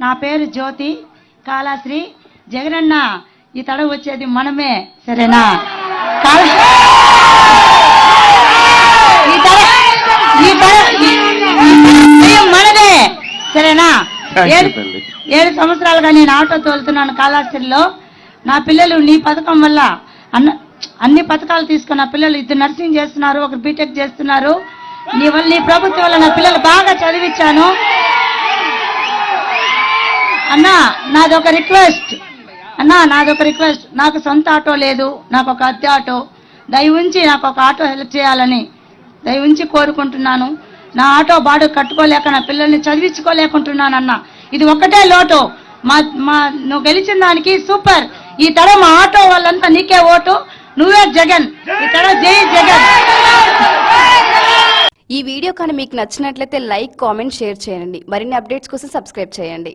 నా పేరు జ్యోతి కాళాశ్రీ. జగనన్న ఈ తడ వచ్చేది మనమే, సరేనా? మనదే, సరేనా? 7 సంవత్సరాలుగా నేను ఆటో తోలుతున్నాను కాళాశ్రీలో. నా పిల్లలు నీ పథకం వల్ల అన్ని పథకాలు తీసుకున్న పిల్లలు 2 నర్సింగ్ చేస్తున్నారు, 1 బీటెక్ చేస్తున్నారు. నీ వల్ల, నీ ప్రభుత్వం వల్ల నా పిల్లలు బాగా చదివించాను. అన్నా నాదొక రిక్వెస్ట్, నాకు సొంత ఆటో లేదు, నాకు ఒక అద్దె ఆటో. దయవుంచి నాకు ఒక ఆటో హెల్ప్ చేయాలని దయవుంచి కోరుకుంటున్నాను. నా ఆటో బాడు కట్టుకోలేక నా పిల్లల్ని చదివించుకోలేకుంటున్నాను అన్న. ఇది ఒక్కటే లోటు. నువ్వు గెలిచిన దానికి సూపర్. ఈ తడ మా ఆటో వాళ్ళంతా నీకే ఓటు, నువ్వే జగన్. ఈ తడ జై జగన్. ఈ వీడియో కానీ మీకు నచ్చినట్లయితే లైక్, కామెంట్, షేర్ చేయండి. మరిన్ని అప్డేట్స్ కోసం సబ్స్క్రైబ్ చేయండి.